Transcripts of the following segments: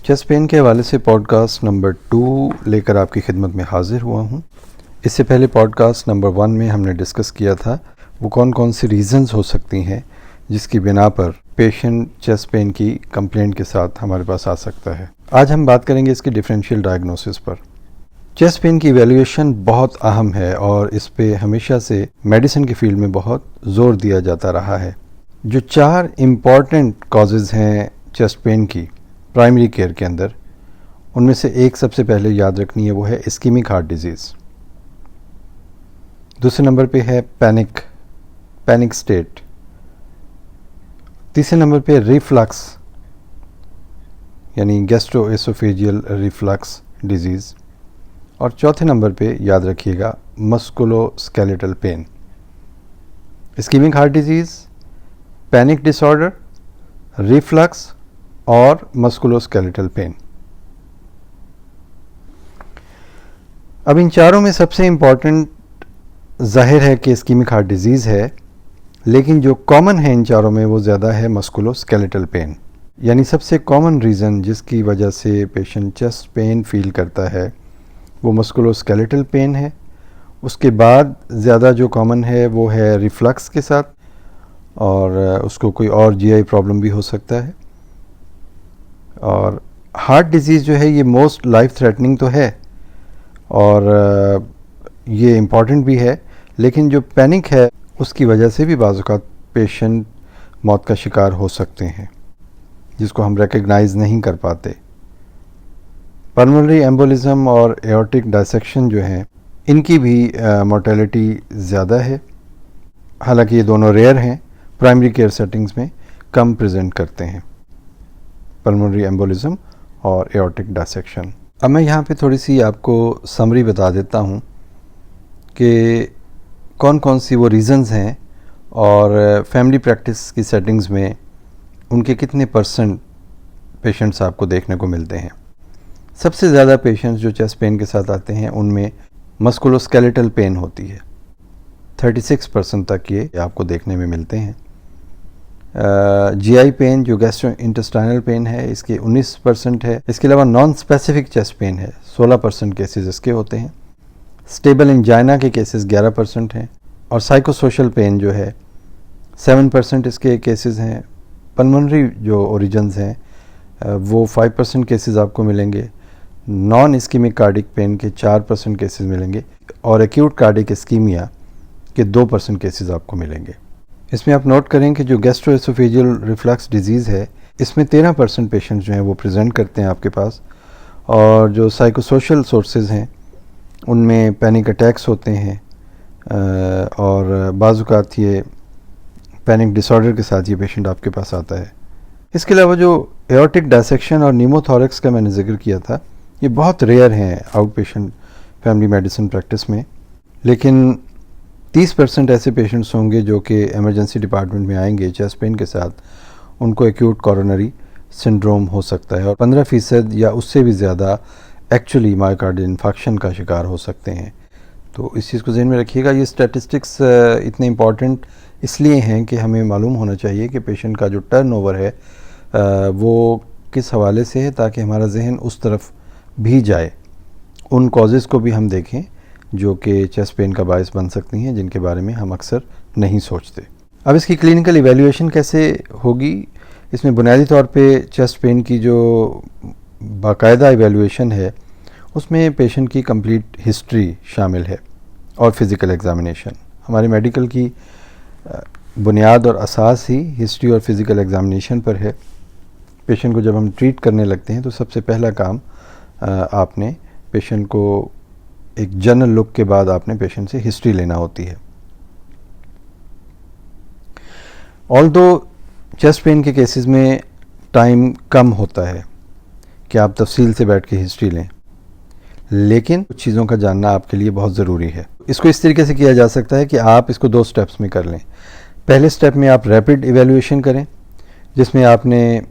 Chest pain के हवाले से पॉडकास्ट नंबर 2 लेकर आपकी खिदमत में हाजिर हुआ हूँ। इससे पहले पॉडकास्ट नंबर 1 में हमने डिस्कस किया था वो कौन कौन सी रीज़न्स हो सकती हैं जिसकी बिना पर पेशेंट चेस्ट पेन की कंप्लेंट के साथ हमारे पास आ सकता है। आज हम बात करेंगे इसकी डिफरेंशियल डायग्नोसिस पर। चेस्ट पेन की इवैल्यूएशन बहुत अहम है और इस पे हमेशा से मेडिसिन की फील्ड में बहुत ज़ोर दिया जाता रहा है। जो 4 इम्पॉर्टेंट कॉजेज़ हैं चेस्ट पेन की प्राइमरी केयर के अंदर, उनमें से एक सबसे पहले याद रखनी है, वो है इस्कीमिक हार्ट डिजीज़। दूसरे नंबर पे है पैनिक स्टेट। तीसरे नंबर पे रिफ्लक्स यानी गैस्ट्रोएसोफेजियल रिफ्लक्स डिजीज़। और चौथे नंबर पे याद रखिएगा musculoskeletal pain. Ischaemic heart disease, panic disorder, reflux और मस्कुलोस्केलेटल पेन। अब इन चारों में सबसे इम्पॉर्टेंट जाहिर है कि इस्कीमिक हार्ट डिजीज़ है, लेकिन जो कॉमन है इन चारों में वो ज़्यादा है मस्कुलोस्केलेटल पेन। यानी सबसे कॉमन रीज़न जिसकी वजह से पेशेंट चेस्ट पेन फील करता है वो मस्कुलोस्केलेटल पेन है। उसके बाद ज़्यादा जो कॉमन है वो है रिफ्लक्स के साथ, और उसको कोई और जीआई प्रॉब्लम भी हो सकता है। और हार्ट डिजीज़ जो है ये मोस्ट लाइफ थ्रेटनिंग तो है और ये इम्पॉर्टेंट भी है, लेकिन जो पैनिक है उसकी वजह से भी बाज़ औक़ात पेशेंट मौत का शिकार हो सकते हैं जिसको हम रिकग्नाइज़ नहीं कर पाते। पल्मोनरी एम्बोलिज्म और एओर्टिक डायसेक्शन जो हैं इनकी भी मोर्टेलिटी ज़्यादा है, हालांकि ये दोनों रेयर हैं, प्राइमरी केयर सेटिंग्स में कम प्रेजेंट करते हैं, पल्मोनरी एम्बोलिज्म और एओर्टिक डायसेक्शन। अब मैं यहाँ पे थोड़ी सी आपको समरी बता देता हूँ कि कौन कौन सी वो रीज़न्स हैं और फैमिली प्रैक्टिस की सेटिंग्स में उनके कितने % पेशेंट्स आपको देखने को मिलते हैं। सबसे ज़्यादा पेशेंट्स जो चेस्ट पेन के साथ आते हैं उनमें मस्कुलोस्केलेटल पेन होती है, 36% तक ये आपको देखने में मिलते हैं। जीआई पेन जो गैस्ट्रोइंटेस्टाइनल पेन है इसके 19% है। इसके अलावा नॉन स्पेसिफिक चेस्ट पेन है, 16% केसेस इसके होते हैं। स्टेबल एंजाइना के केसेस 11% हैं और साइकोसोशल पेन जो है 7% इसके केसेस हैं। पल्मोनरी जो ओरिजिन्स हैं वो 5% केसेस आपको मिलेंगे। नॉन इस्कीमिक कार्डिक पेन के 4% केसेस मिलेंगे और एक्यूट कार्डिक इस्कीमिया के 2% केसेस आपको मिलेंगे। इसमें आप नोट करें कि जो गैस्ट्रोएसोफेजियल रिफ्लक्स डिजीज़ है इसमें 13% पेशेंट जो हैं वो प्रेजेंट करते हैं आपके पास, और जो साइकोसोशल सोर्सेज हैं उनमें पैनिक अटैक्स होते हैं और बाज़ औक़ात ये पैनिक डिसऑर्डर के साथ ये पेशेंट आपके पास आता है। इसके अलावा जो एओर्टिक डायसेक्शन और न्यूमोथोरैक्स का मैंने जिक्र किया था ये बहुत रेयर हैं out patient family medicine practice में, लेकिन 30% ऐसे पेशेंट्स होंगे जो कि इमरजेंसी डिपार्टमेंट में आएंगे चेस्ट पेन के साथ, उनको एक्यूट कोरोनरी सिंड्रोम हो सकता है और 15% या उससे भी ज़्यादा एक्चुअली मायोकार्डियल इन्फेक्शन का शिकार हो सकते हैं। तो इस चीज़ को ज़हन में रखिएगा। ये स्टैटिस्टिक्स इतने इम्पॉर्टेंट इसलिए हैं कि हमें मालूम होना चाहिए कि पेशेंट का जो टर्नओवर है वो किस हवाले से है, ताकि हमारा जहन उस तरफ भी जाए, उन कॉजेज़ को भी हम देखें जो कि चेस्ट पेन का बायस बन सकती हैं, जिनके बारे में हम अक्सर नहीं सोचते। अब इसकी क्लिनिकल इवैल्यूएशन कैसे होगी? इसमें बुनियादी तौर पे चेस्ट पेन की जो बाकायदा इवैल्यूएशन है उसमें पेशेंट की कंप्लीट हिस्ट्री शामिल है और फिज़िकल एग्ज़ामिनेशन। हमारे मेडिकल की बुनियाद और असास ही हिस्ट्री और फिज़िकल एग्ज़ामिनेशन पर है। पेशेंट को जब हम ट्रीट करने लगते हैं तो सबसे पहला काम आपने पेशेंट को एक जनरल लुक के बाद आपने पेशेंट से हिस्ट्री लेना होती है। ऑल्दो चेस्ट पेन के केसेस में टाइम कम होता है कि आप तफसील से बैठ के हिस्ट्री लें, लेकिन कुछ चीज़ों का जानना आपके लिए बहुत ज़रूरी है। इसको इस तरीके से किया जा सकता है कि आप इसको 2 स्टेप्स में कर लें। पहले स्टेप में आप रैपिड इवैल्यूएशन करें, जिसमें आपने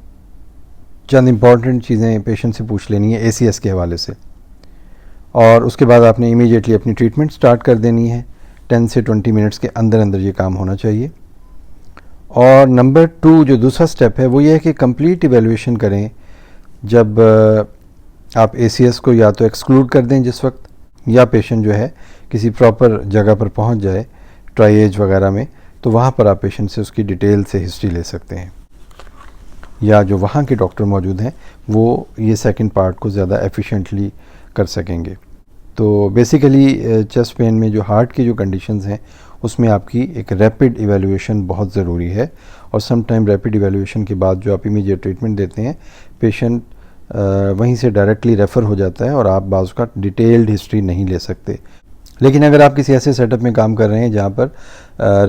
चंद इम्पॉर्टेंट चीज़ें पेशेंट से पूछ लेनी है ACS के हवाले से, और उसके बाद आपने इमीडिएटली अपनी ट्रीटमेंट स्टार्ट कर देनी है। 10 से 20 मिनट्स के अंदर अंदर ये काम होना चाहिए। और नंबर 2 जो दूसरा स्टेप है वो ये है कि कंप्लीट इवैल्यूएशन करें जब आप ACS को या तो एक्सक्लूड कर दें जिस वक्त, या पेशेंट जो है किसी प्रॉपर जगह पर पहुंच जाए ट्राइएज वगैरह में, तो वहाँ पर आप पेशेंट से उसकी डिटेल से हिस्ट्री ले सकते हैं, या जो वहाँ के डॉक्टर मौजूद हैं वो ये सेकंड पार्ट को ज़्यादा एफिशिएंटली कर सकेंगे। तो बेसिकली चेस्ट पेन में जो हार्ट की जो कंडीशंस हैं उसमें आपकी एक रैपिड इवैल्यूएशन बहुत ज़रूरी है, और सम टाइम रैपिड इवैल्यूएशन के बाद जो आप इमीडिएट ट्रीटमेंट देते हैं, पेशेंट वहीं से डायरेक्टली रेफ़र हो जाता है और आप बाज़ का डिटेल्ड हिस्ट्री नहीं ले सकते। लेकिन अगर आप किसी ऐसे सेटअप में काम कर रहे हैं जहाँ पर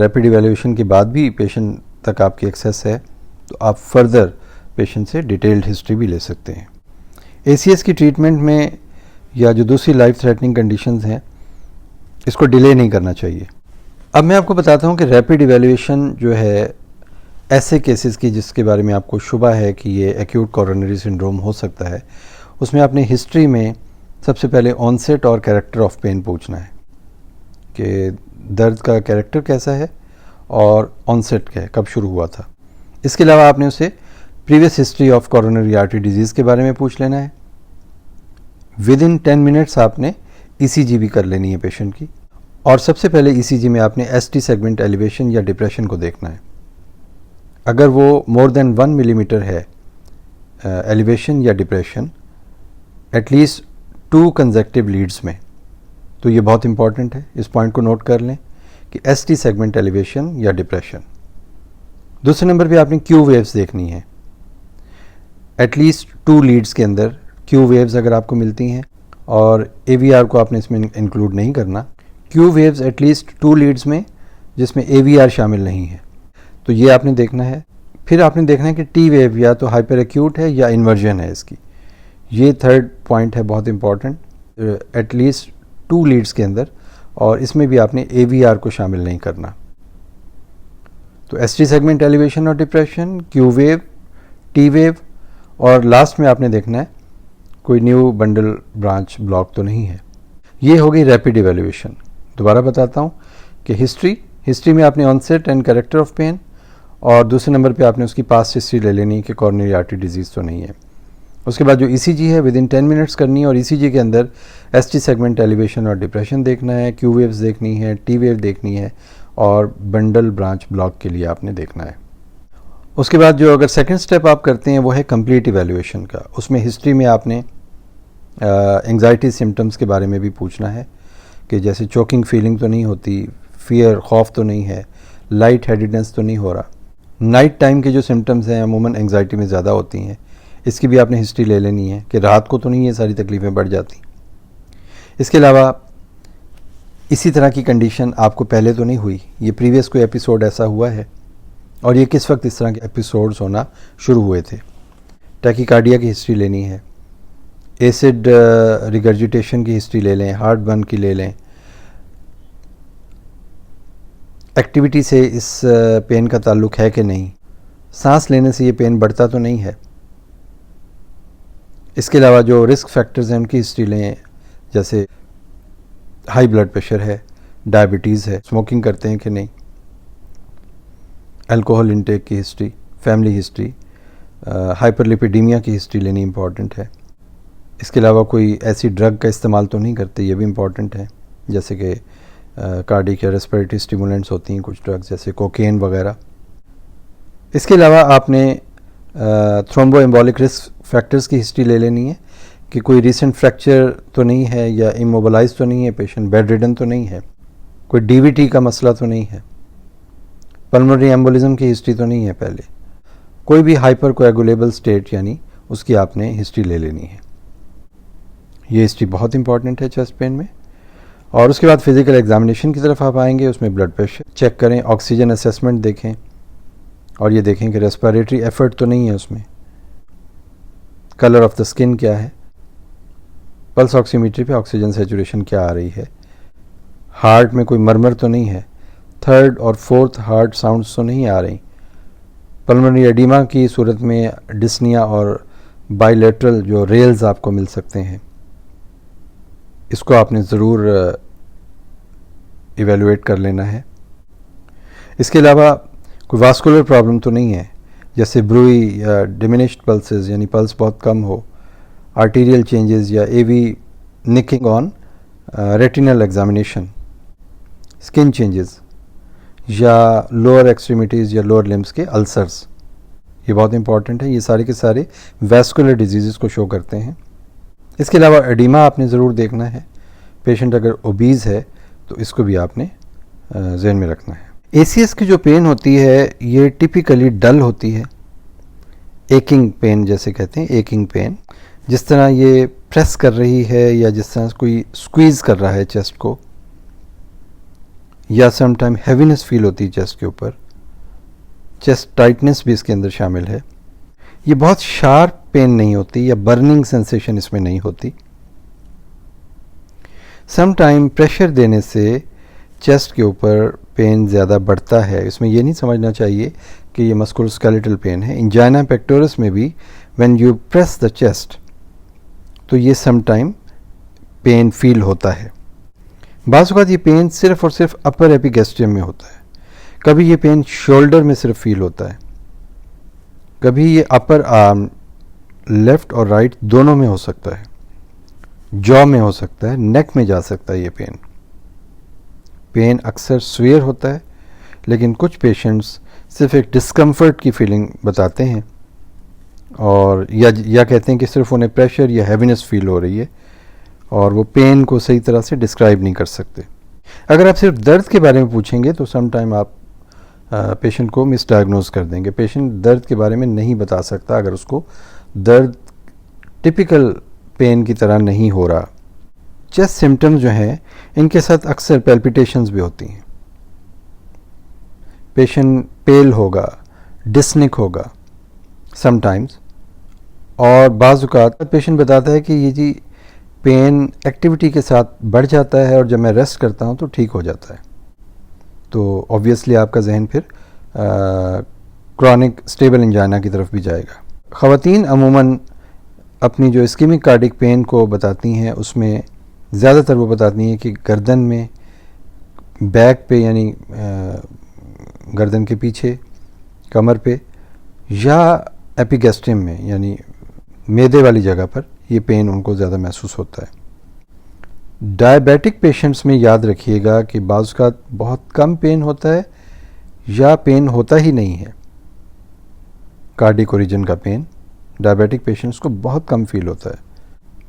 रैपिड इवैल्यूएशन के बाद भी पेशेंट तक आपकी एक्सेस है, तो आप फर्दर पेशेंट से डिटेल्ड हिस्ट्री भी ले सकते हैं। ACS की ट्रीटमेंट में या जो दूसरी लाइफ थ्रेटनिंग कंडीशंस हैं, इसको डिले नहीं करना चाहिए। अब मैं आपको बताता हूँ कि रैपिड इवैल्यूएशन जो है ऐसे केसेस की जिसके बारे में आपको शुबा है कि ये एक्यूट कोरोनरी सिंड्रोम हो सकता है, उसमें आपने हिस्ट्री में सबसे पहले ऑनसेट और कैरेक्टर ऑफ पेन पूछना है कि दर्द का कैरेक्टर कैसा है और ऑनसेट क्या है, कब शुरू हुआ था। इसके अलावा आपने उसे previous history of coronary artery disease के बारे में पूछ लेना है। विद इन 10 मिनट्स आपने ECG भी कर लेनी है पेशेंट की, और सबसे पहले ECG में आपने ST सेगमेंट एलिवेशन या डिप्रेशन को देखना है। अगर वो मोर देन 1 मिलीमीटर है एलिवेशन या डिप्रेशन एटलीस्ट 2 कंसेक्टिव लीड्स में, तो ये बहुत इंपॉर्टेंट है, इस पॉइंट को नोट कर लें कि ST सेगमेंट एलिवेशन या डिप्रेशन। दूसरे नंबर पे आपने Q वेव्स देखनी है, एटलीस्ट 2 लीड्स के अंदर Q वेव्स अगर आपको मिलती हैं, और AVR को आपने इसमें इंक्लूड नहीं करना। Q वेव्स एटलीस्ट 2 लीड्स में जिसमें AVR शामिल नहीं है, तो ये आपने देखना है। फिर आपने देखना है कि T वेव या तो हाइपर एक्यूट है या इन्वर्जन है इसकी, ये थर्ड पॉइंट है बहुत इंपॉर्टेंट, एटलीस्ट 2 लीड्स के अंदर, और इसमें भी आपने AVR को शामिल नहीं करना। तो ST सेगमेंट एलिवेशन और depression, Q wave, T wave, और लास्ट में आपने देखना है कोई न्यू बंडल ब्रांच ब्लॉक तो नहीं है। ये हो गई रैपिड इवैल्यूएशन। दोबारा बताता हूँ कि हिस्ट्री में आपने onset and character of pain, और दूसरे नंबर पे आपने उसकी पास्ट हिस्ट्री ले लेनी है कि कॉर्नरी आर्टरी डिजीज़ तो नहीं है। उसके बाद जो ECG है विद इन 10 मिनट्स करनी है, और ECG के अंदर ST सेगमेंट एलिवेशन और डिप्रेशन देखना है, Q वेव्स देखनी है, T वेव देखनी है, और बंडल ब्रांच ब्लॉक के लिए आपने देखना है। उसके बाद जो अगर सेकंड स्टेप आप करते हैं वो है कंप्लीट इवैल्यूएशन का। उसमें हिस्ट्री में आपने एंग्जाइटी सिम्टम्स के बारे में भी पूछना है कि जैसे चोकिंग फीलिंग तो नहीं होती, फियर खौफ तो नहीं है, लाइट हेडेडनेस तो नहीं हो रहा। नाइट टाइम के जो सिम्टम्स हैं अमूमन एंग्जाइटी में ज़्यादा होती हैं, इसकी भी आपने हिस्ट्री ले लेनी है कि रात को तो नहीं ये सारी तकलीफ़ें बढ़ जाती। इसके अलावा इसी तरह की कंडीशन आपको पहले तो नहीं हुई, ये प्रीवियस कोई एपिसोड ऐसा हुआ है, और ये किस वक्त इस तरह के एपिसोड्स होना शुरू हुए थे। टैकीकार्डिया की हिस्ट्री लेनी है, एसिड रिगर्जिटेशन की हिस्ट्री ले लें, हार्ट बर्न की ले लें, एक्टिविटी से इस पेन का ताल्लुक है कि नहीं, सांस लेने से ये पेन बढ़ता तो नहीं है। इसके अलावा जो रिस्क फैक्टर्स हैं उनकी हिस्ट्री लें, जैसे हाई ब्लड प्रेशर है, डायबिटीज़ है, स्मोकिंग करते हैं कि नहीं, अल्कोहल इंटेक की हिस्ट्री, फैमिली हिस्ट्री, हाइपरलिपिडीमिया की हिस्ट्री लेनी इंपॉर्टेंट है। इसके अलावा कोई ऐसी ड्रग का इस्तेमाल तो नहीं करते, ये भी इम्पॉर्टेंट है, जैसे कि कार्डिक या रेस्पिरेटरी स्टिमुलेंट्स होती हैं कुछ ड्रग्स जैसे कोकेन वगैरह। इसके अलावा आपने थ्रोम्बो एम्बोलिक रिस्क फैक्टर्स की हिस्ट्री ले लेनी है कि कोई रीसेंट फ्रैक्चर तो नहीं है, या इमोबलाइज तो नहीं है पेशेंट, बेड रिडन तो नहीं है, कोई DVT का मसला तो नहीं है, पल्मोनरी एम्बोलिज्म की हिस्ट्री तो नहीं है पहले, कोई भी हाइपर कोएगुलेबल स्टेट यानी उसकी आपने हिस्ट्री ले लेनी है। ये हिस्ट्री बहुत इंपॉर्टेंट है चेस्ट पेन में। और उसके बाद फिजिकल एग्जामिनेशन की तरफ आप आएंगे, उसमें ब्लड प्रेशर चेक करें, ऑक्सीजन असेसमेंट देखें, और ये देखें कि रेस्पिरेटरी एफर्ट तो नहीं है उसमें, कलर ऑफ द स्किन क्या है, पल्स ऑक्सीमीट्री पे ऑक्सीजन सैचुरेशन क्या आ रही है, हार्ट में कोई मरमर तो नहीं है, थर्ड और फोर्थ हार्ट साउंड्स तो नहीं आ रही, पल्मोनरी एडिमा की सूरत में डिस्निया और बाइलेटरल जो रेल्स आपको मिल सकते हैं, इसको आपने ज़रूर इवेलुएट कर लेना है। इसके अलावा कोई वास्कुलर प्रॉब्लम तो नहीं है, जैसे ब्रूई या डिमिनिश्ड पल्सेस यानी पल्स बहुत कम हो, आर्टीरियल चेंजेस या AV nicking on retinal examination, skin changes या लोअर एक्सट्रीमिटीज़ या लोअर लिम्स के अल्सर्स, ये बहुत इंपॉर्टेंट है। ये सारे के सारे वैस्कुलर डिजीज़ को शो करते हैं। इसके अलावा एडिमा आपने ज़रूर देखना है। पेशेंट अगर ओबीज़ है तो इसको भी आपने ज़हन में रखना है। ACS की जो पेन होती है ये टिपिकली डल होती है, एकिंग पेन जैसे कहते हैं, एकिंग पेन। जिस तरह ये प्रेस कर रही है या जिस तरह कोई स्क्वीज़ कर रहा है चेस्ट को, या समटाइम हैवीनेस फील होती है चेस्ट के ऊपर, चेस्ट टाइटनेस भी इसके अंदर शामिल है। ये बहुत शार्प पेन नहीं होती या बर्निंग सेंसेशन इसमें नहीं होती। समटाइम प्रेशर देने से चेस्ट के ऊपर पेन ज़्यादा बढ़ता है। इसमें ये नहीं समझना चाहिए कि ये मस्कुलोस्केलेटल पेन है। इंजाइना पेक्टोरस में भी when you press the chest तो ये समटाइम पेन फील होता है। बाज़ औक़ात ये पेन सिर्फ और सिर्फ अपर एपिगैस्ट्रियम में होता है, कभी ये पेन शोल्डर में सिर्फ फील होता है, कभी ये अपर आर्म लेफ़्ट और राइट दोनों में हो सकता है, जॉ में हो सकता है, नेक में जा सकता है। ये पेन अक्सर स्वेयर होता है, लेकिन कुछ पेशेंट्स सिर्फ एक डिस्कम्फर्ट की फीलिंग बताते हैं और या कहते हैं कि सिर्फ उन्हें प्रेशर या हैवीनेस फील हो रही है और वो पेन को सही तरह से डिस्क्राइब नहीं कर सकते। अगर आप सिर्फ दर्द के बारे में पूछेंगे तो सम टाइम आप पेशेंट को मिसडायग्नोज कर देंगे। पेशेंट दर्द के बारे में नहीं बता सकता अगर उसको दर्द टिपिकल पेन की तरह नहीं हो रहा। चेस्ट सिम्टम्स जो हैं इनके साथ अक्सर पैल्पिटेशंस भी होती हैं। पेशेंट पेल होगा, डिस्निक होगा समटाइम्स, और बाज़ औक़ात पेशेंट बताता है कि ये जी पेन एक्टिविटी के साथ बढ़ जाता है और जब मैं रेस्ट करता हूँ तो ठीक हो जाता है। तो ऑब्वियसली आपका जहन फिर क्रॉनिक स्टेबल इंजाइना की तरफ भी जाएगा। ख़वातीन अमूमन अपनी जो इस्कीमिक कार्डिक पेन को बताती हैं उसमें ज़्यादातर वो बताती हैं कि गर्दन में, बैक पे यानी गर्दन के पीछे, कमर पे, या एपिगैस्ट्रियम में यानी मैदे वाली जगह पर ये पेन उनको ज़्यादा महसूस होता है। डायबिटिक पेशेंट्स में याद रखिएगा कि बाज़ का बहुत कम पेन होता है या पेन होता ही नहीं है। कार्डिक ओरिजिन का पेन डायबिटिक पेशेंट्स को बहुत कम फील होता है।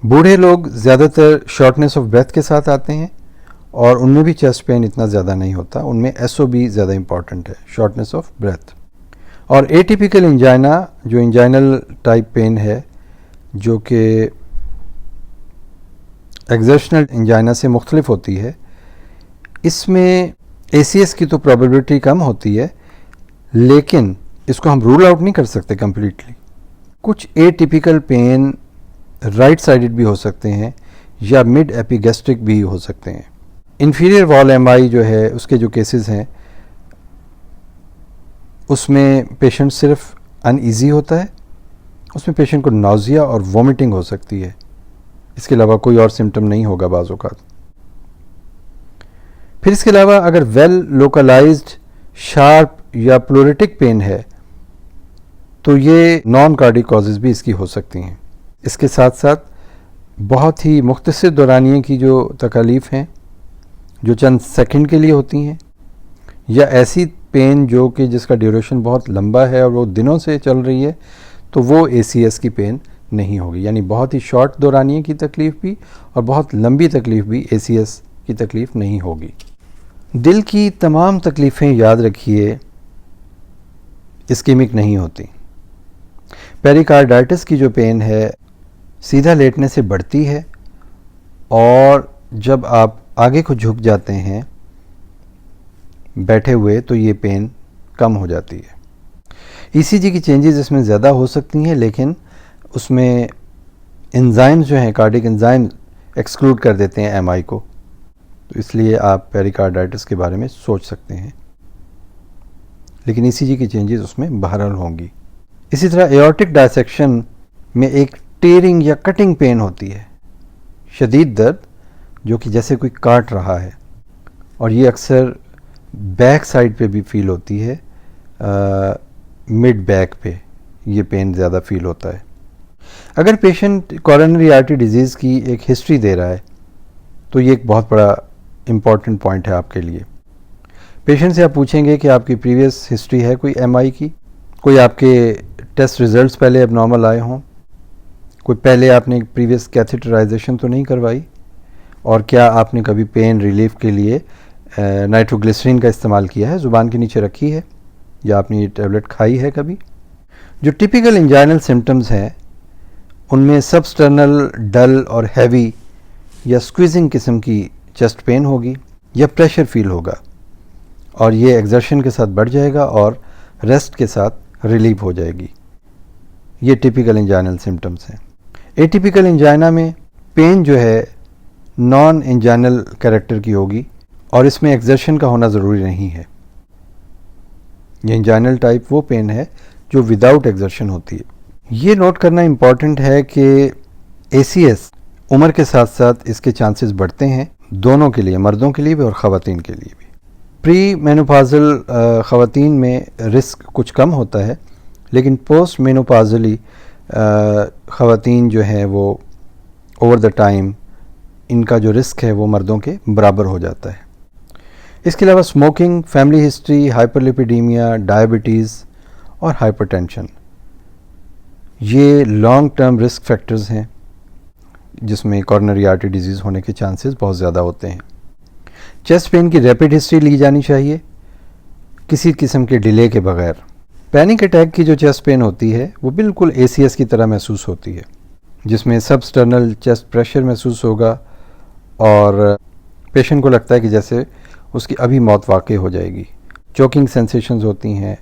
बूढ़े लोग ज़्यादातर शॉर्टनेस ऑफ ब्रेथ के साथ आते हैं और उनमें भी चेस्ट पेन इतना ज़्यादा नहीं होता, उनमें SOB ज़्यादा इंपॉर्टेंट है, शॉर्टनेस ऑफ ब्रेथ। और एटिपिकल इंजाइना जो इंजाइनल टाइप पेन है जो कि एक्सर्शनल इंजाइना से मुख्तलिफ होती है, इसमें ACS की तो प्रोबेबिलिटी कम होती है, लेकिन इसको हम रूल आउट नहीं कर सकते कम्प्लीटली। कुछ एटिपिकल पेन राइट साइडेड भी हो सकते हैं या मिड एपिगैस्ट्रिक भी हो सकते हैं। इंफीरियर वॉल MI जो है उसके जो केसेस हैं उसमें पेशेंट सिर्फ अनईजी होता है, उसमें पेशेंट को नाउजिया और वॉमिटिंग हो सकती है, इसके अलावा कोई और सिम्टम नहीं होगा बाज़ औक़ात। फिर इसके अलावा अगर वेल लोकलाइज्ड शार्प या प्लोरेटिक पेन है तो ये नॉन कार्डिक कॉजेज़ भी इसकी हो सकती हैं। इसके साथ साथ बहुत ही मुख्तसर दौरानिए की जो तकालीफ हैं जो चंद सेकंड के लिए होती हैं, या ऐसी पेन जो कि जिसका ड्यूरेशन बहुत लंबा है और वो दिनों से चल रही है, तो वो ACS की पेन नहीं होगी। यानी बहुत ही शॉर्ट दौरानिए की तकलीफ़ भी और बहुत लंबी तकलीफ़ भी ACS की तकलीफ़ नहीं होगी। दिल की तमाम तकलीफ़ें याद रखिए इस्कीमिक नहीं होती। पेरिकार्डाइटिस की जो पेन है सीधा लेटने से बढ़ती है और जब आप आगे को झुक जाते हैं बैठे हुए तो ये पेन कम हो जाती है। ECG की चेंजेस इसमें ज़्यादा हो सकती हैं, लेकिन उसमें एंजाइम्स जो हैं कार्डिक एंजाइम एक्सक्लूड कर देते हैं MI को, तो इसलिए आप पेरिकार्डाइटिस के बारे में सोच सकते हैं, लेकिन ECG की चेंजेस उसमें बहरहाल होंगी। इसी तरह एओर्टिक डायसेक्शन में एक टेयरिंग या कटिंग पेन होती है, शदीद दर्द जो कि जैसे कोई काट रहा है, और ये अक्सर बैक साइड पे भी फील होती है, मिड बैक पे ये पेन ज़्यादा फील होता है। अगर पेशेंट कोरोनरी आर्टरी डिजीज़ की एक हिस्ट्री दे रहा है तो ये एक बहुत बड़ा इम्पॉर्टेंट पॉइंट है आपके लिए। पेशेंट से आप पूछेंगे कि आपकी प्रीवियस हिस्ट्री है कोई एमआई की, कोई आपके टेस्ट रिजल्ट्स पहले एबनॉर्मल आए हों, कोई पहले आपने प्रीवियस कैथेटराइजेशन तो नहीं करवाई, और क्या आपने कभी पेन रिलीफ के लिए नाइट्रोग्लिसरीन का इस्तेमाल किया है, ज़ुबान के नीचे रखी है, या आपने ये टैबलेट खाई है कभी। जो टिपिकल इंजाइनल सिम्टम्स हैं उनमें सबस्टर्नल डल और हैवी या स्क्वीजिंग किस्म की चेस्ट पेन होगी या प्रेशर फील होगा, और ये एक्सर्शन के साथ बढ़ जाएगा और रेस्ट के साथ रिलीव हो जाएगी। ये टिपिकल इंजाइनल सिम्टम्स हैं। एटिपिकल इंजाइना में पेन जो है नॉन इंजाइनल कैरेक्टर की होगी और इसमें एक्सर्शन का होना ज़रूरी नहीं है। ये इंजाइनल टाइप वो पेन है जो विदाउट एक्सर्शन होती है। ये नोट करना इम्पॉर्टेंट है कि ACS उम्र के साथ साथ इसके चांसेस बढ़ते हैं, दोनों के लिए, मर्दों के लिए भी और ख़वातीन के लिए भी। प्री मेनोपाजल ख़वातीन में रिस्क कुछ कम होता है, लेकिन पोस्ट मेनोपाजली ख़वातीन जो हैं वो ओवर द टाइम इनका जो रिस्क है वो मर्दों के बराबर हो जाता है। इसके अलावा smoking, family history, hyperlipidaemia, diabetes और हाइपरटेंशन, ये लॉन्ग टर्म रिस्क फैक्टर्स हैं जिसमें कोरोनरी आर्टरी डिजीज़ होने के चांसेस बहुत ज़्यादा होते हैं। चेस्ट पेन की रैपिड हिस्ट्री ली जानी चाहिए, किसी किस्म के डिले के बगैर। पैनिक अटैक की जो चेस्ट पेन होती है वो बिल्कुल ACS की तरह महसूस होती है, जिसमें सबस्टर्नल चेस्ट प्रेशर महसूस होगा और पेशेंट को लगता है कि जैसे उसकी अभी मौत वाक़ई हो जाएगी। चोकिंग सेंसेशंस होती हैं,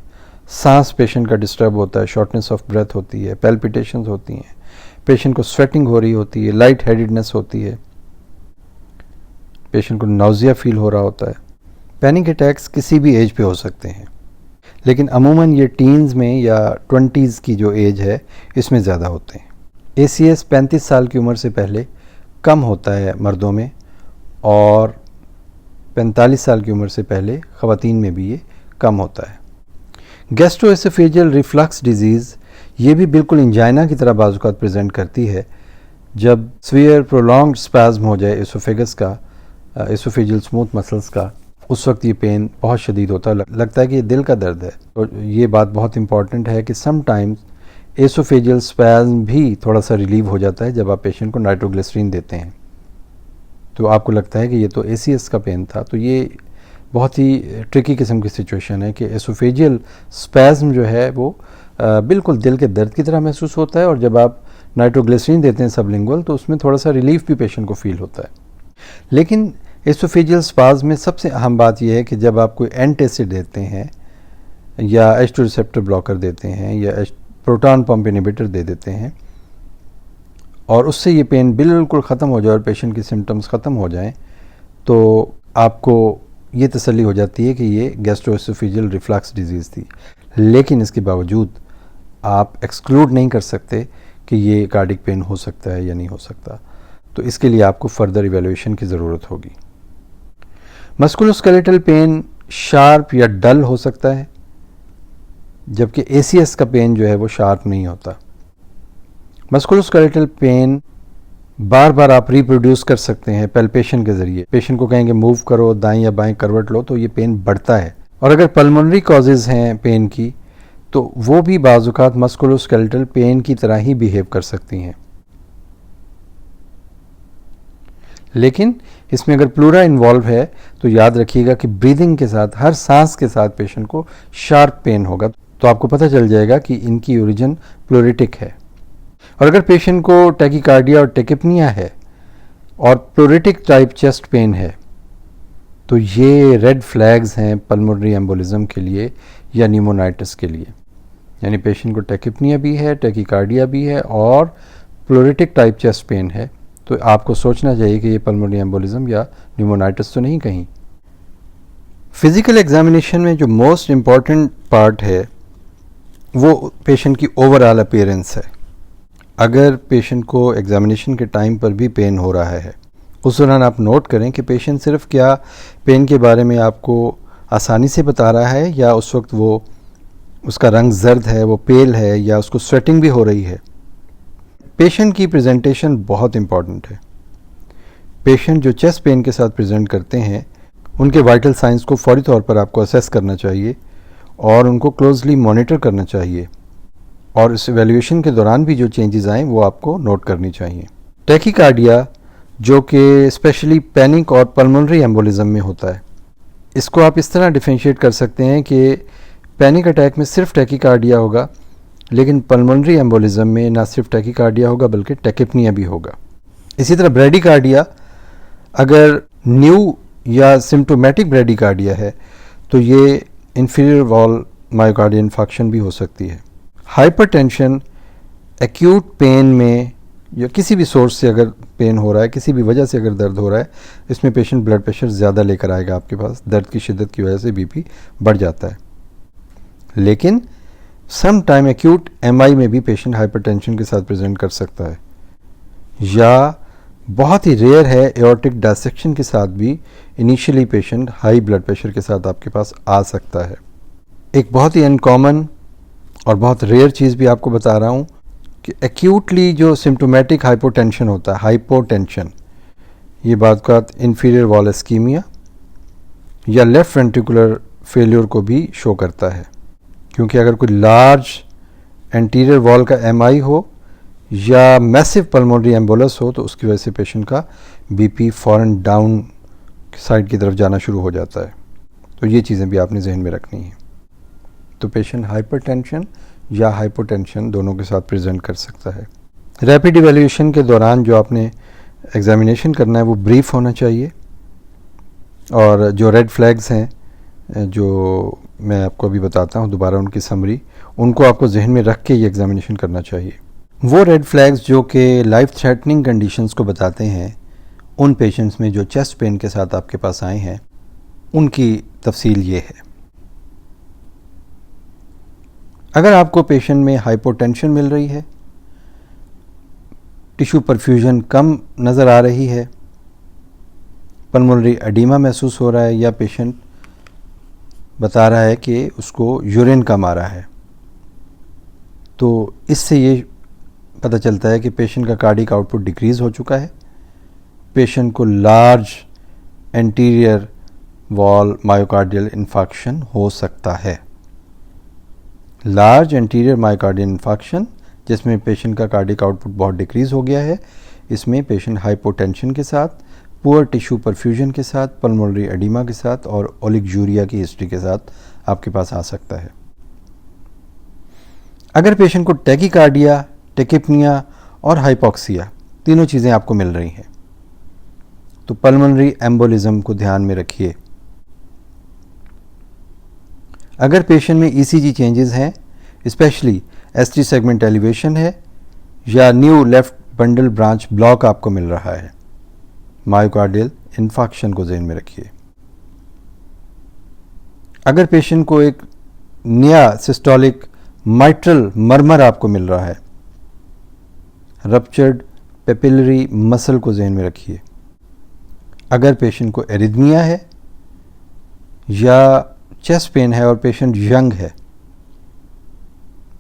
सांस पेशेंट का डिस्टर्ब होता है, शॉर्टनेस ऑफ ब्रेथ होती है, पैल्पिटेशंस होती हैं, पेशेंट को स्वेटिंग हो रही होती है, लाइट हेडेडनेस होती है, पेशेंट को नाउजिया फील हो रहा होता है। पैनिक अटैक्स किसी भी एज पे हो सकते हैं, लेकिन अमूमन ये टीन्स में या 20s की जो एज है इसमें ज़्यादा होते हैं। ACS 35 साल की उम्र से पहले कम होता है मर्दों में, और 45 साल की उम्र से पहले ख़वातीन में भी ये कम होता है। गैस्ट्रोएसोफेजियल रिफ्लक्स डिजीज़ ये भी बिल्कुल इंजाइना की तरह बाज़ औक़ात प्रेजेंट करती है। जब सीवियर प्रोलॉन्ग्ड स्पैज़म हो जाए एसोफेगस का, एसोफेजियल स्मूथ मसल्स का, उस वक्त ये पेन बहुत शदीद होता है, लगता है कि ये दिल का दर्द है। तो ये बात बहुत इंपॉर्टेंट है कि समटाइम्स एसोफेजियल स्पैज़म भी थोड़ा सा रिलीव हो जाता है जब आप पेशेंट को नाइट्रोग्लिसरीन देते हैं, तो आपको लगता है कि ये तो ACS का पेन था। तो ये बहुत ही ट्रिकी किस्म की सिचुएशन है कि एसोफेजियल स्पैज़म जो है वो बिल्कुल दिल के दर्द की तरह महसूस होता है, और जब आप नाइट्रोग्लिसरीन देते हैं सबलिंगुअल तो उसमें थोड़ा सा रिलीफ भी पेशेंट को फील होता है। लेकिन एसोफेजियल स्पाज़म में सबसे अहम बात यह है कि जब आप कोई एंटासिड देते हैं या H2 रिसेप्टर ब्लॉकर देते हैं या प्रोटॉन पंप इनहिबिटर दे देते हैं और उससे ये पेन बिल्कुल ख़त्म हो जाए और पेशेंट की सिम्टम्स ख़त्म हो जाएं, तो आपको ये तसल्ली हो जाती है कि ये गैस्ट्रोएसोफेजियल रिफ्लक्स डिजीज़ थी। लेकिन इसके बावजूद आप एक्सक्लूड नहीं कर सकते कि ये कार्डिक पेन हो सकता है या नहीं हो सकता, तो इसके लिए आपको फर्दर इवैल्यूएशन की ज़रूरत होगी। मस्कुलोस्केलेटल पेन शार्प या डल हो सकता है, जबकि ACS का पेन जो है वो शार्प नहीं होता। मस्कुलोस्केलेटल पेन बार बार आप रिप्रोड्यूस कर सकते हैं पैल्पेशन के ज़रिए। पेशेंट को कहेंगे मूव करो, दाएं या बाएं करवट लो, तो ये पेन बढ़ता है। और अगर पल्मोनरी कॉजेज़ हैं पेन की, तो वो भी बाज़ औक़ात मस्कुलोस्केलेटल पेन की तरह ही बिहेव कर सकती हैं। लेकिन इसमें अगर प्लूरा इन्वॉल्व है तो याद रखिएगा कि ब्रीदिंग के साथ, हर सांस के साथ पेशेंट को शार्प पेन होगा, तो आपको पता चल जाएगा कि इनकी ओरिजिन प्लूरिटिक है। और अगर पेशेंट को टैकीकार्डिया और टेकिपनिया है और प्लूरिटिक टाइप चेस्ट पेन है, तो ये रेड फ्लैग्स हैं पल्मोनरी एम्बोलिज्म के लिए या न्यूमोनाइटिस के लिए। यानी पेशेंट को टेकिपनिया भी है, टैकीकार्डिया भी है और प्लूरिटिक टाइप चेस्ट पेन है, तो आपको सोचना चाहिए कि ये पल्मोनरी एम्बोलिज्म या न्यूमोनाइटिस तो नहीं कहीं। फिज़िकल एग्जामिनेशन में जो मोस्ट इम्पॉर्टेंट पार्ट है वो पेशेंट की ओवरऑल अपीयरेंस है। अगर पेशेंट को एग्जामिनेशन के टाइम पर भी पेन हो रहा है, उस दौरान आप नोट करें कि पेशेंट सिर्फ क्या पेन के बारे में आपको आसानी से बता रहा है या उस वक्त वो उसका रंग जर्द है, वो पेल है, या उसको स्वेटिंग भी हो रही है। पेशेंट की प्रेजेंटेशन बहुत इंपॉर्टेंट है। पेशेंट जो चेस्ट पेन के साथ प्रेजेंट करते हैं उनके वाइटल साइंस को फौरी तौर पर आपको असेस करना चाहिए और उनको क्लोजली मॉनिटर करना चाहिए, और इस एवेल्यूएशन के दौरान भी जो चेंजेस आएँ वो आपको नोट करनी चाहिए। टैकीकार्डिया जो कि स्पेशली पैनिक और पल्मोनरी एम्बोलिज्म में होता है, इसको आप इस तरह डिफरेंशिएट कर सकते हैं कि पैनिक अटैक में सिर्फ टैकीकार्डिया होगा, लेकिन पल्मोनरी एम्बोलिज्म में ना सिर्फ टैकीकार्डिया होगा बल्कि टैकिपनिया भी होगा। इसी तरह ब्रेडिकार्डिया, अगर न्यू या सिम्टोमेटिक ब्रेडिकार्डिया है तो ये इंफीरियर वॉल मायोकार्डियल इन्फार्क्शन भी हो सकती है। हाइपरटेंशन एक्यूट पेन में या किसी भी सोर्स से अगर पेन हो रहा है, किसी भी वजह से अगर दर्द हो रहा है, इसमें पेशेंट ब्लड प्रेशर ज़्यादा लेकर आएगा आपके पास। दर्द की शिद्दत की वजह से बीपी बढ़ जाता है। लेकिन सम टाइम एक्यूट एमआई में भी पेशेंट हाइपरटेंशन के साथ प्रेजेंट कर सकता है, या बहुत ही रेयर है एओर्टिक डायसेक्शन के साथ भी initially patient high blood pressure के साथ आपके पास आ सकता है। एक बहुत ही अनकॉमन और बहुत रेयर चीज़ भी आपको बता रहा हूँ कि एक्यूटली जो सिम्टोमेटिक हाइपोटेंशन होता है, हाइपोटेंशन, ये बात का इंफीरियर वॉल इस्कीमिया या लेफ्ट वेंट्रिकुलर फेल्योर को भी शो करता है, क्योंकि अगर कोई लार्ज एंटीरियर वॉल का एमआई हो या मैसिव पल्मोनरी एम्बोलस हो तो उसकी वजह से पेशेंट का बीपी फौरन डाउन साइड की तरफ जाना शुरू हो जाता है। तो ये चीज़ें भी आपने जहन में रखनी है। तो पेशेंट हाइपरटेंशन या हाइपोटेंशन दोनों के साथ प्रेजेंट कर सकता है। रैपिड इवैल्यूएशन के दौरान जो आपने एग्जामिनेशन करना है वो ब्रीफ होना चाहिए, और जो रेड फ्लैग्स हैं जो मैं आपको अभी बताता हूँ दोबारा उनकी समरी, उनको आपको जहन में रख के ये एग्जामिनेशन करना चाहिए। वो रेड फ्लैग्स जो कि लाइफ थ्रेटनिंग कंडीशंस को बताते हैं, उन पेशेंट्स में जो चेस्ट पेन के साथ आपके पास आए हैं उनकी तफसील ये है। अगर आपको पेशेंट में हाइपोटेंशन मिल रही है, टिश्यू परफ्यूजन कम नज़र आ रही है, पल्मोनरी एडीमा महसूस हो रहा है, या पेशेंट बता रहा है कि उसको यूरिन कम आ रहा है, तो इससे ये पता चलता है कि पेशेंट का कार्डिक आउटपुट डिक्रीज़ हो चुका है। पेशेंट को large anterior wall myocardial infarction हो सकता है। लार्ज एंटीरियर मायोकार्डियल इन्फार्क्शन जिसमें पेशेंट का कार्डिक आउटपुट बहुत डिक्रीज़ हो गया है, इसमें पेशेंट हाइपोटेंशन के साथ, पुअर टिश्यू परफ्यूजन के साथ, पल्मोनरी एडीमा के साथ और ओलिगजूरिया की हिस्ट्री के साथ आपके पास आ सकता है। अगर पेशेंट को टैकीकार्डिया, टैकिपनिया और हाइपोक्सिया तीनों चीज़ें आपको मिल रही हैं तो पल्मोनरी एम्बोलिज्म को ध्यान में रखिए। अगर पेशेंट में ईसीजी चेंजेस हैं, स्पेशली एसटी सेगमेंट एलिवेशन है या new left bundle branch block आपको मिल रहा है, मायोकार्डियल इन्फार्क्शन को ध्यान में रखिए। अगर पेशेंट को एक नया सिस्टोलिक माइट्रल मर्मर आपको मिल रहा है, रप्चर्ड पेपिलरी मसल को ध्यान में रखिए। अगर पेशेंट को एरिथमिया है या चेस्ट पेन है और पेशेंट यंग है,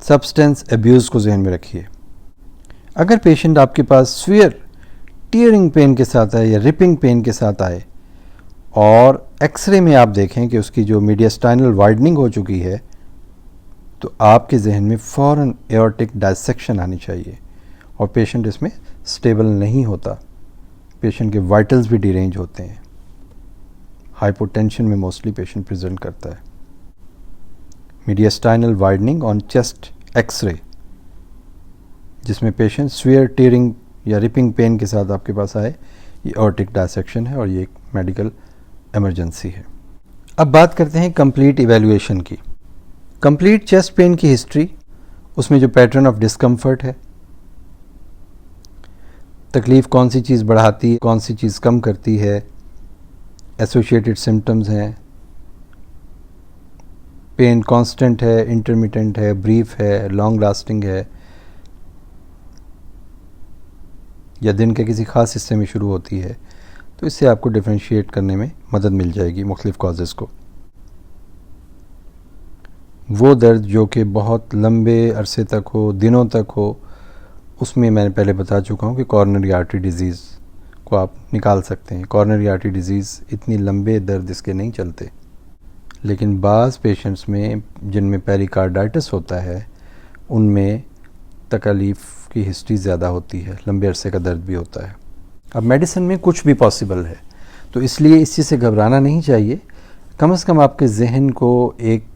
सब्सटेंस एब्यूज़ को ध्यान में रखिए। अगर पेशेंट आपके पास स्वीयर टीयरिंग पेन के साथ आए या रिपिंग पेन के साथ आए और एक्सरे में आप देखें कि उसकी जो मीडियास्टाइनल वाइडनिंग हो चुकी है, तो आपके जहन में फ़ौरन एओर्टिक डायसेक्शन आनी चाहिए, और पेशेंट इसमें स्टेबल नहीं होता। पेशेंट के वाइटल्स भी डिरेंज होते हैं। हाइपोटेंशन में मोस्टली पेशेंट प्रेजेंट करता है। मीडियास्टाइनल वाइडनिंग ऑन चेस्ट एक्सरे, जिसमें पेशेंट स्वीयर टीयरिंग या रिपिंग पेन के साथ आपके पास आए, ये एओर्टिक डायसेक्शन है और ये एक मेडिकल इमरजेंसी है। अब बात करते हैं कंप्लीट इवैल्यूएशन की। कंप्लीट चेस्ट पेन की हिस्ट्री, उसमें जो पैटर्न ऑफ डिस्कम्फर्ट है, तकलीफ़ कौन सी चीज़ बढ़ाती है, कौन सी चीज़ कम करती है, एसोसिएटेड सिम्टम्स हैं, पेन कांस्टेंट है, इंटरमिटेंट है, ब्रीफ है, लॉन्ग लास्टिंग है, या दिन के किसी ख़ास हिस्से में शुरू होती है, तो इससे आपको डिफरेंशिएट करने में मदद मिल जाएगी मुख्तलिफ कॉजेज़ को। वो दर्द जो कि बहुत लंबे अरसे तक हो, दिनों तक हो, उसमें मैंने पहले बता चुका हूँ कि कॉर्नरी आर्टरी डिजीज़ को आप निकाल सकते हैं। कॉर्नरी आर्टरी डिजीज़ इतनी लंबे दर्द इसके नहीं चलते, लेकिन बाज़ पेशेंट्स में जिनमें पेरिकार्डाइटिस होता है उनमें तकलीफ़ की हिस्ट्री ज़्यादा होती है, लंबे अरसे का दर्द भी होता है। अब मेडिसिन में कुछ भी पॉसिबल है, तो इसलिए इस चीज़ से घबराना नहीं चाहिए। कम से कम आपके जहन को एक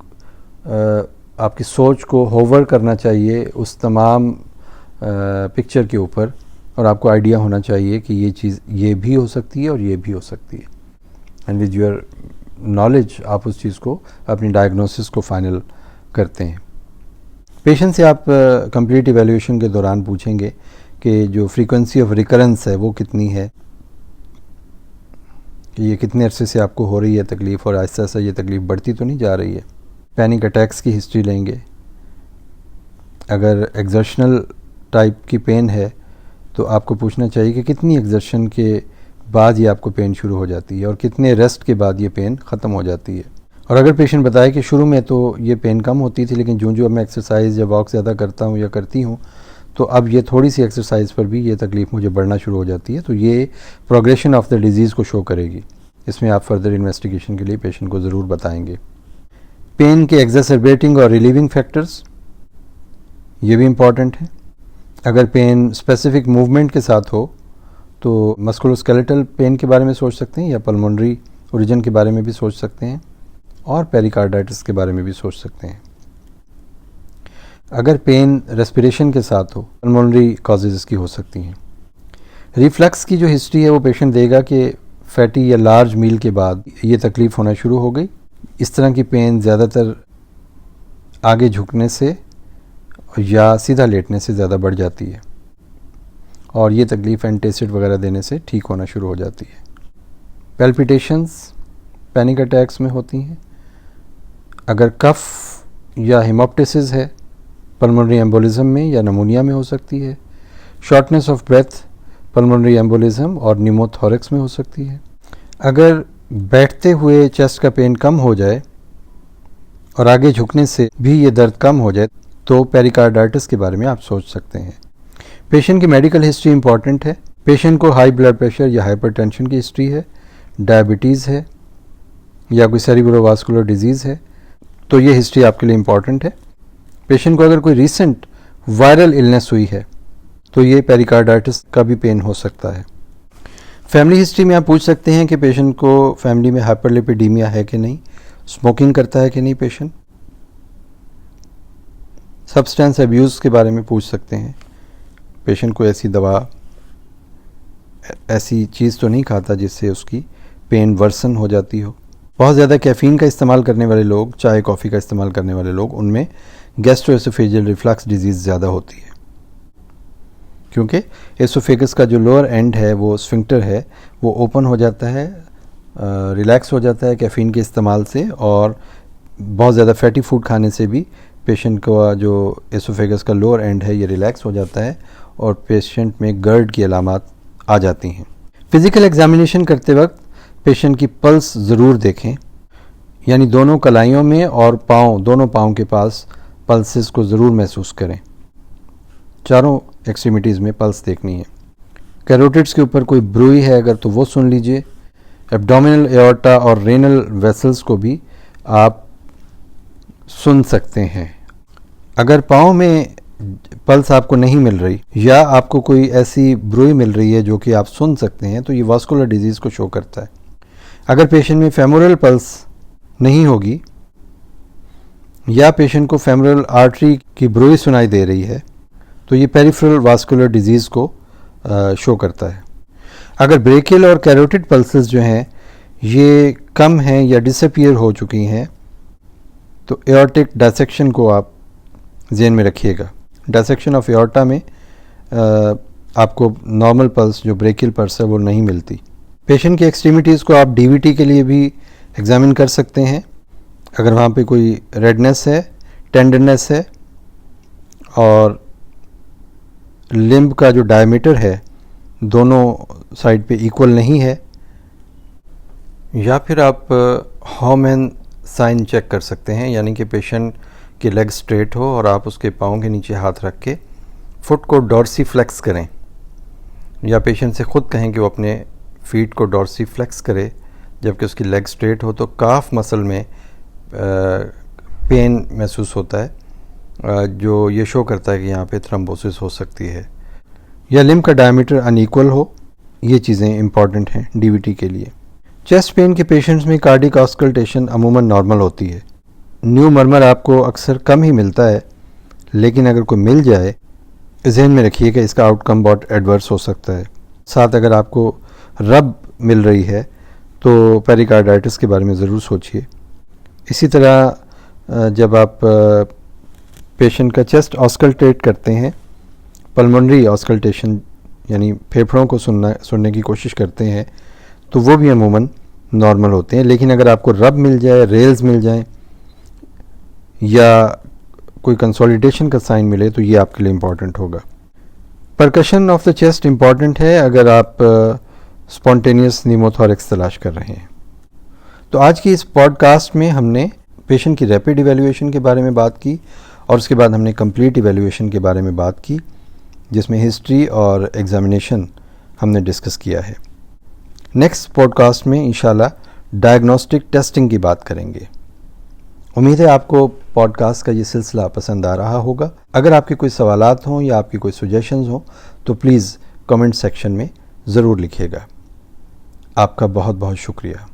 आपकी सोच को होवर करना चाहिए उस तमाम पिक्चर के ऊपर, और आपको आइडिया होना चाहिए कि ये चीज़ ये भी हो सकती है और ये भी हो सकती है। एंड विद योर नॉलेज आप उस चीज़ को, अपनी डायग्नोसिस को फाइनल करते हैं। पेशेंट से आप कंप्लीट इवैल्यूएशन के दौरान पूछेंगे कि जो फ्रीक्वेंसी ऑफ रिकरेंस है वो कितनी है, कि ये कितने अरसे से आपको हो रही है तकलीफ़ और आहिस्ता आहिस्ता ये तकलीफ़ बढ़ती तो नहीं जा रही है। पैनिक अटैक्स की हिस्ट्री लेंगे। अगर एक्सर्शनल टाइप की पेन है तो आपको पूछना चाहिए कि कितनी एक्सर्शन के बाद ये आपको पेन शुरू हो जाती है और कितने रेस्ट के बाद ये पेन ख़त्म हो जाती है। और अगर पेशेंट बताए कि शुरू में तो ये पेन कम होती थी, लेकिन जो मैं एक्सरसाइज या वॉक ज़्यादा करता हूँ या करती हूँ तो अब ये थोड़ी सी एक्सरसाइज पर भी ये तकलीफ़ मुझे बढ़ना शुरू हो जाती है, तो ये प्रोग्रेशन ऑफ द डिज़ीज़ को शो करेगी। इसमें आप फर्दर इन्वेस्टिगेशन के लिए पेशेंट को ज़रूर बताएंगे। पेन के एग्जैसरबेटिंग और रिलीविंग फैक्टर्स, ये भी इम्पॉर्टेंट है। अगर पेन स्पेसिफिक मूवमेंट के साथ हो तो मस्कुलोस्केलेटल पेन के बारे में सोच सकते हैं, या पल्मोनरी ओरिजिन के बारे में भी सोच सकते हैं, और पेरिकार्डाइटिस के बारे में भी सोच सकते हैं। अगर पेन रेस्पिरेशन के साथ हो, पल्मोनरी कॉजेज़ इसकी हो सकती हैं। रिफ्लक्स की जो हिस्ट्री है वो पेशेंट देगा कि फैटी या लार्ज मील के बाद ये तकलीफ़ होना शुरू हो गई। इस तरह की पेन ज़्यादातर आगे झुकने से या सीधा लेटने से ज़्यादा बढ़ जाती है, और ये तकलीफ़ एंटासिड वगैरह देने से ठीक होना शुरू हो जाती है। पैल्पिटेशंस पैनिक अटैक्स में होती हैं। अगर कफ या हेमोप्टिसिस है, पल्मोनरी एम्बोलिज्म में या नमूनिया में हो सकती है। Shortness of breath pulmonary embolism और न्यूमोथोरैक्स में हो सकती है। अगर बैठते हुए चेस्ट का पेन कम हो जाए और आगे झुकने से भी ये दर्द कम हो जाए तो पेरिकार्डाइटिस के बारे में आप सोच सकते हैं। पेशेंट की मेडिकल हिस्ट्री इंपॉर्टेंट है। पेशेंट को हाई ब्लड प्रेशर या हाइपरटेंशन की हिस्ट्री है, डायबिटीज़ है या कोई सेरिब्रोवास्कुलर डिजीज़ है, तो ये हिस्ट्री आपके लिए इम्पॉर्टेंट है। पेशेंट को अगर कोई रीसेंट वायरल इलनेस हुई है तो ये पेरिकार्डाइटिस का भी पेन हो सकता है। फैमिली हिस्ट्री में आप पूछ सकते हैं कि पेशेंट को फैमिली में हाइपरलिपिडीमिया है कि नहीं, स्मोकिंग करता है कि नहीं पेशेंट। सब्सटेंस अब्यूज़ के बारे में पूछ सकते हैं, पेशेंट को ऐसी दवा, ऐसी चीज़ तो नहीं खाता जिससे उसकी पेन वर्सन हो जाती हो। बहुत ज़्यादा कैफ़ीन का इस्तेमाल करने वाले लोग, चाय कॉफ़ी का इस्तेमाल करने वाले लोग, उनमें गैस्ट्रोएसोफेजियल रिफ्लक्स डिजीज़ ज़्यादा होती है, क्योंकि एसोफेगस का जो लोअर एंड है वो स्फिंक्टर है, वो ओपन हो जाता है, रिलैक्स हो जाता है कैफ़ीन के इस्तेमाल से, और बहुत ज़्यादा फैटी फूड खाने से भी पेशेंट का जो एसोफेगस का लोअर एंड है ये रिलैक्स हो जाता है और पेशेंट में गर्ड की अलामात आ जाती हैं। फिज़िकल एग्जामिनेशन करते वक्त पेशेंट की पल्स ज़रूर देखें, यानी दोनों कलाइयों में और पाँव, दोनों पाँव के पास पल्सेस को ज़रूर महसूस करें। चारों एक्सट्रीमिटीज़ में पल्स देखनी है। कैरोटिड्स के ऊपर कोई ब्रूई है अगर तो वो सुन लीजिए। एब्डोमिनल एओर्टा और रेनल वेसल्स को भी आप सुन सकते हैं। अगर पाँव में पल्स आपको नहीं मिल रही या आपको कोई ऐसी ब्रूई मिल रही है जो कि आप सुन सकते हैं, तो ये वास्कुलर डिजीज़ को शो करता है। अगर पेशेंट में फेमोरल पल्स नहीं होगी या पेशेंट को फेमोरल आर्टरी की ब्रूई सुनाई दे रही है, तो ये पेरिफेरल वास्कुलर डिजीज़ को शो करता है। अगर ब्रेकियल और कैरोटिड पल्सेस जो हैं ये कम हैं या डिसअपीयर हो चुकी हैं, तो एओर्टिक डायसेक्शन को आप ज़हन में रखिएगा। डायसेक्शन ऑफ एओर्टा में आपको नॉर्मल पल्स जो ब्रेकियल पल्स है वो नहीं मिलती। पेशेंट की एक्सट्रीमिटीज़ को आप डीवीटी के लिए भी एग्जामिन कर सकते हैं। अगर वहाँ पे कोई रेडनेस है, टेंडरनेस है और लिम्ब का जो डायमीटर है दोनों साइड पे इक्वल नहीं है, या फिर आप हॉमैन साइन चेक कर सकते हैं, यानी कि पेशेंट कि लेग स्ट्रेट हो और आप उसके पाँव के नीचे हाथ रख के फुट को डॉर्सी फ्लेक्स करें, या पेशेंट से ख़ुद कहें कि वो अपने फीट को डॉर्सी फ्लेक्स करे जबकि उसकी लेग स्ट्रेट हो, तो काफ मसल में पेन महसूस होता है जो ये शो करता है कि यहाँ पे थ्रोम्बोसिस हो सकती है। या लिम्ब का डायमीटर अनइक्वल हो, ये चीज़ें इंपॉर्टेंट हैं डीवीटी के लिए। चेस्ट पेन के पेशेंट्स में कार्डिक ऑस्कल्टेशन अमूमन नॉर्मल होती है। न्यू मर्मर आपको अक्सर कम ही मिलता है, लेकिन अगर कोई मिल जाए ज़हन में रखिए कि इसका आउटकम बहुत एडवर्स हो सकता है। साथ अगर आपको रब मिल रही है तो पेरिकार्डाइटिस के बारे में ज़रूर सोचिए। इसी तरह जब आप पेशेंट का चेस्ट ऑस्कल्टेट करते हैं, पल्मोनरी ऑस्कल्टेशन यानी फेफड़ों को सुनने की कोशिश करते हैं, तो वो भी अमूमन नॉर्मल होते हैं। लेकिन अगर आपको रब मिल जाए, रेल्स मिल जाएं या कोई कंसोलिडेशन का साइन मिले तो ये आपके लिए इम्पॉर्टेंट होगा। Percussion of the chest important है अगर आप स्पॉन्टेनियस न्यूमोथोरैक्स तलाश कर रहे हैं। तो आज की इस पॉडकास्ट में हमने पेशेंट की रैपिड इवैल्यूएशन के बारे में बात की और उसके बाद हमने कंप्लीट इवैल्यूएशन के बारे में बात की, जिसमें हिस्ट्री और एग्जामिनेशन हमने डिस्कस किया है। नेक्स्ट पॉडकास्ट में इंशाल्लाह डायग्नोस्टिक टेस्टिंग की बात करेंगे। उम्मीद है आपको पॉडकास्ट का ये सिलसिला पसंद आ रहा होगा। अगर आपके कोई सवालात हों या आपकी कोई सजेशंस हों तो प्लीज़ कमेंट सेक्शन में ज़रूर लिखिएगा। आपका बहुत बहुत शुक्रिया।